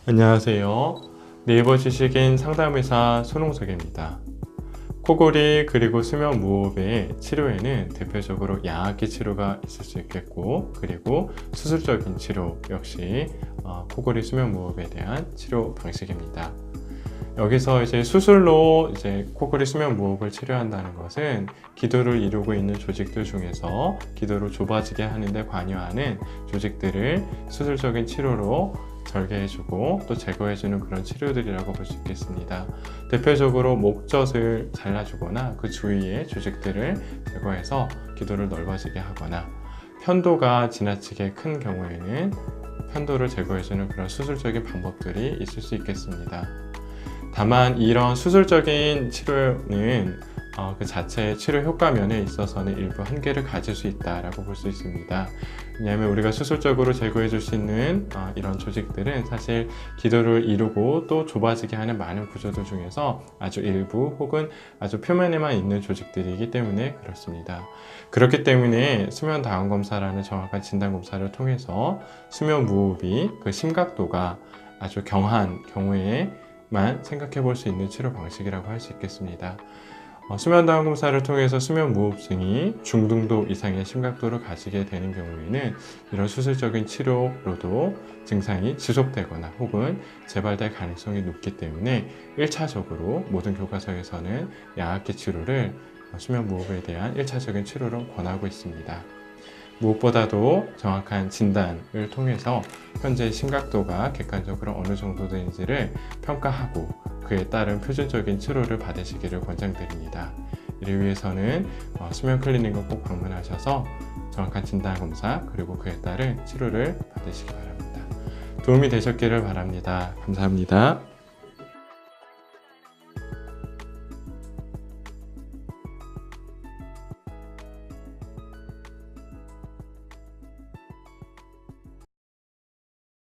안녕하세요. 네이버 지식인 상담의사 손홍석입니다. 코골이 그리고 수면 무호흡의 치료에는 대표적으로 양악기 치료가 있을 수 있겠고, 그리고 수술적인 치료 역시 코골이 수면 무호흡에 대한 치료 방식입니다. 여기서 이제 수술로 코골이 수면 무호흡을 치료한다는 것은 기도를 이루고 있는 조직들 중에서 기도를 좁아지게 하는데 관여하는 조직들을 수술적인 치료로 절개해주고 또 제거해주는 그런 치료들이라고 볼 수 있겠습니다. 대표적으로 목젖을 잘라주거나 그 주위의 조직들을 제거해서 기도를 넓어지게 하거나, 편도가 지나치게 큰 경우에는 편도를 제거해주는 그런 수술적인 방법들이 있을 수 있겠습니다. 다만 이런 수술적인 치료는 그 자체의 치료 효과 면에 있어서는 일부 한계를 가질 수 있다고 볼 수 있습니다. 왜냐하면 우리가 수술적으로 제거해 줄 수 있는 이런 조직들은 사실 기도를 이루고 또 좁아지게 하는 많은 구조들 중에서 아주 일부 혹은 아주 표면에만 있는 조직들이기 때문에 그렇습니다. 그렇기 때문에 수면 다운 검사라는 정확한 진단 검사를 통해서 수면 무호흡이 그 심각도가 아주 경한 경우에만 생각해 볼 수 있는 치료 방식이라고 할 수 있겠습니다. 수면 다운 검사를 통해서 수면 무호흡증이 중등도 이상의 심각도를 가지게 되는 경우에는 이런 수술적인 치료로도 증상이 지속되거나 혹은 재발될 가능성이 높기 때문에 1차적으로 모든 교과서에서는 양악기 치료를 수면 무호흡에 대한 1차적인 치료로 권하고 있습니다. 무엇보다도 정확한 진단을 통해서 현재 심각도가 객관적으로 어느 정도 되는지를 평가하고 그에 따른 표준적인 치료를 받으시기를 권장드립니다. 이를 위해서는 수면 클리닉을 꼭 방문하셔서 정확한 진단 검사 그리고 그에 따른 치료를 받으시기 바랍니다. 도움이 되셨기를 바랍니다. 감사합니다.